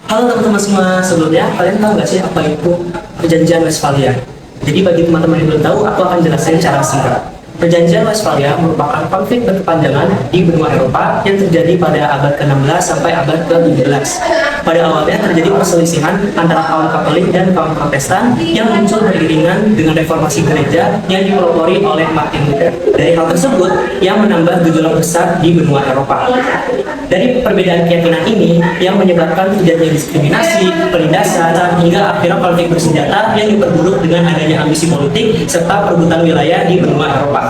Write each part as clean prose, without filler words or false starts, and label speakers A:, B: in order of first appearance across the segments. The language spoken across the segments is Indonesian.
A: Halo teman-teman semua, sebelumnya kalian tahu nggak sih apa itu Perjanjian Westphalia? Jadi bagi teman-teman yang belum tahu, aku akan jelasin secara singkat. Perjanjian Westphalia merupakan konflik berkepanjangan di benua Eropa yang terjadi pada abad ke-16 sampai abad ke-17. Pada awalnya terjadi perselisihan antara kaum Katolik dan kaum Protestan yang muncul beriringan dengan reformasi gereja yang dipelopori oleh Martin Luther. Dari hal tersebut yang menambah gejolak besar di benua Eropa. Dari perbedaan keyakinan ini yang menyebabkan terjadinya diskriminasi, penindasan, hingga akhirnya konflik bersenjata yang diperburuk dengan adanya ambisi politik serta perebutan wilayah di benua Eropa.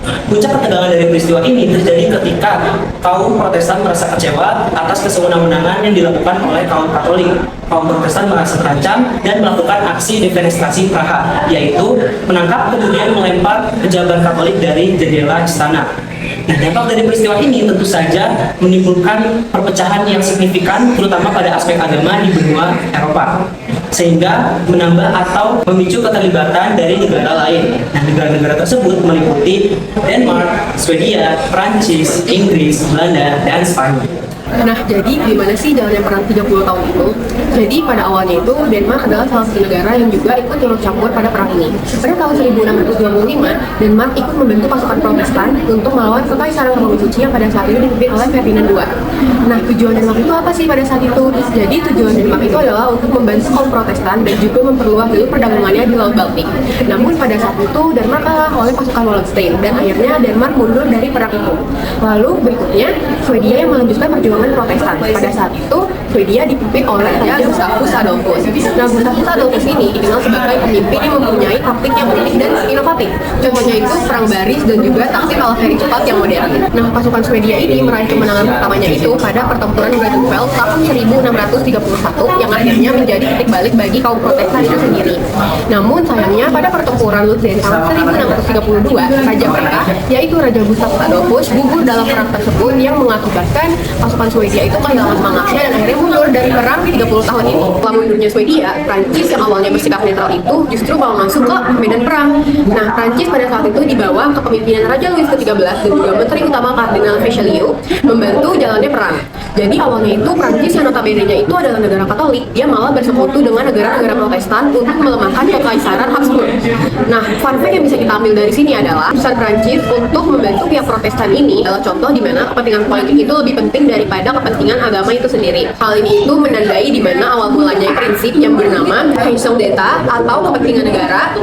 A: Puncak ketegangan dari peristiwa ini terjadi ketika kaum Protestan merasa kecewa atas kesewenang-wenangan yang dilakukan oleh kaum Katolik. Kaum Protestan merasa terancam dan melakukan aksi defenestrasi Praha, yaitu menangkap kemudian melempar pejabat Katolik dari jendela istana. Nah, dampak dari peristiwa ini tentu saja menimbulkan perpecahan yang signifikan, terutama pada aspek agama di benua Eropa, sehingga menambah atau memicu keterlibatan dari negara lain. Nah, negara-negara tersebut meliputi Denmark, Swedia, Prancis, Inggris, Belanda, dan Spanyol.
B: Nah, jadi gimana sih jalannya perang 30 tahun itu? Jadi pada awalnya itu Denmark adalah salah satu negara yang juga ikut turut campur pada perang ini. Pada tahun 1625, Denmark ikut membantu pasukan Protestan untuk melawan Kekaisaran Romawi Suci yang pada saat itu dipimpin oleh Ferdinand II. Nah, tujuan Denmark itu apa sih pada saat itu? Jadi tujuan Denmark itu adalah untuk membantu kaum Protestan dan juga memperluas jalur perdagangannya di Laut Baltik. Namun pada saat itu Denmark kalah oleh pasukan Wallenstein dan akhirnya Denmark mundur dari perang itu. Lalu berikutnya Swedia yang melanjutkan perjuangan Protestan. Pada saat itu Swedia dipimpin oleh Raja Gustavus Adolphus. Nah, Gustavus Adolphus ini dikenal sebagai pemimpin yang mempunyai taktik yang unik dan inovatif. Contohnya itu perang baris dan juga taktik kavaleri cepat yang modern. Nah, pasukan Swedia ini meraih kemenangan pertamanya itu pada pertempuran Greifswald tahun 1631 yang akhirnya menjadi titik balik bagi kaum Protestan itu sendiri. Namun sayangnya pada pertempuran Lutzen tahun 1632, Raja Praha yaitu Raja Gustavus Adolphus gugur dalam perang tersebut yang mengakibatkan pasukan Swedia itu kehilangan semangatnya dan akhirnya mundur dari perang 30 tahun ini. Setelah mundurnya Swedia, Prancis yang awalnya bersikap netral itu justru mau masuk ke medan perang. Nah, Prancis pada saat itu di bawah kepemimpinan Raja Louis XIII dan juga Menteri Utama Kardinal Richelieu membantu jalannya perang. Jadi awalnya itu Prancis yang notabene-nya itu adalah negara Katolik, dia malah bersekutu dengan negara-negara Protestan untuk melemahkan Kekaisaran Habsburg. Nah, fun fact yang bisa kita ambil dari sini adalah pesan Prancis untuk membantu pihak Protestan ini adalah contoh di mana kepentingan politik itu lebih penting daripada kepentingan agama itu sendiri. Hal ini itu menandai di mana awal mulanya prinsip yang bernama raison d'etat atau kepentingan negara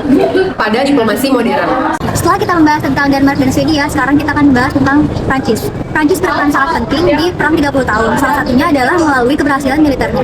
B: pada diplomasi modern.
C: Setelah kita membahas tentang Denmark dan Swedia, sekarang kita akan membahas tentang Prancis. Prancis berperan sangat penting di perang 30 tahun. Salah satunya adalah melalui keberhasilan militernya.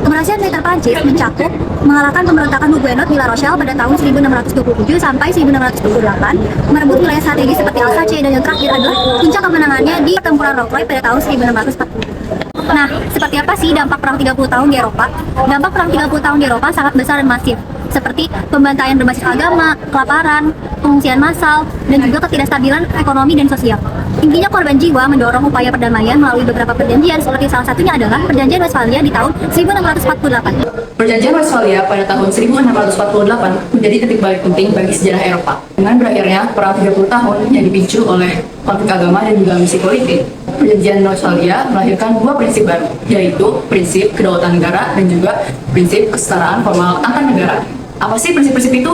C: Keberhasilan militer Prancis mencakup mengalahkan pemberontakan Huguenot di La Rochelle pada tahun 1627 sampai 1628, merebut wilayah strategis seperti Alsace, dan yang terakhir adalah puncak kemenangannya di pertempuran Rocroi pada tahun 1640. Nah, seperti apa sih dampak perang 30 tahun di Eropa? Dampak perang 30 tahun di Eropa sangat besar dan masif, seperti pembantaian berbasis agama, kelaparan, pengungsian massal, dan juga ketidakstabilan ekonomi dan sosial. Intinya korban jiwa mendorong upaya perdamaian melalui beberapa perjanjian, seperti salah satunya adalah Perjanjian Westphalia di tahun 1648.
D: Perjanjian Westphalia pada tahun 1648 menjadi titik balik penting bagi sejarah Eropa. Dengan berakhirnya perang 30 tahun yang dipicu oleh konflik agama dan juga misi politik, Perjanjian Westphalia melahirkan dua prinsip baru, yaitu prinsip kedaulatan negara dan juga prinsip kesetaraan formal antar negara. Apa sih prinsip-prinsip itu?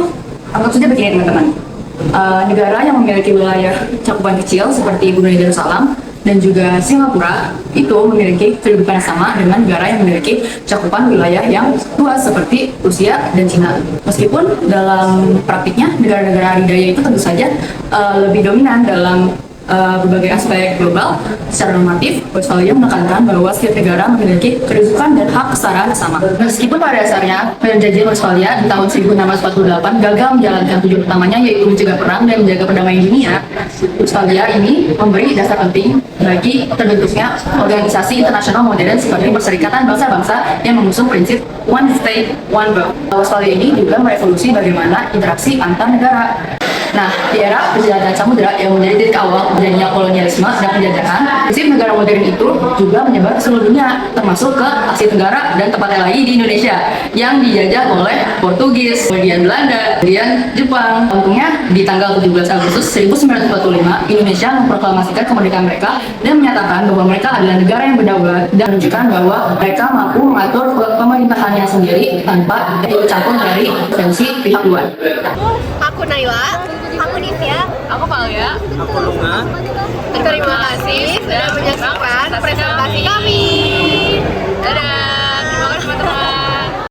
D: Anggap saja begini teman-teman. Negara yang memiliki wilayah cakupan kecil seperti Brunei Darussalam dan juga Singapura itu memiliki kedudukan yang sama dengan negara yang memiliki cakupan wilayah yang luas seperti Rusia dan Cina. Meskipun dalam praktiknya negara-negara adidaya itu tentu saja lebih dominan dalam berbagai aspek global. Secara normatif, Westphalia menekankan bahwa setiap negara memiliki kedudukan dan hak kesetaraan sama. Meskipun pada dasarnya Perjanjian Westphalia di tahun 1648 gagal menjalankan tujuan utamanya, yaitu mencegah perang dan menjaga perdamaian dunia, Westphalia ini memberi dasar penting bagi terbentuknya organisasi internasional modern seperti Perserikatan Bangsa-Bangsa yang mengusung prinsip One State, One Vote. Westphalia ini juga merevolusi bagaimana interaksi antar negara. Nah, di era perjalanan samudera yang menjadi titik awal terjadinya kolonialisme dan penjajahan, prinsip negara modern itu juga menyebar ke seluruh dunia, termasuk ke Asia Tenggara dan tepatnya lagi di Indonesia yang dijajah oleh Portugis, kemudian Belanda, kemudian Jepang. Untungnya di tanggal 17 Agustus 1945, Indonesia memproklamasikan kemerdekaan mereka dan menyatakan bahwa mereka adalah negara yang berdaulat dan menunjukkan bahwa mereka mampu mengatur pemerintahannya sendiri tanpa ikut campur dari intervensi pihak luar.
E: Aku Naila.
C: Aku Divya.
E: Aku Valia.
A: Aku Lunga.
E: Terima kasih sudah menyaksikan presentasi kami.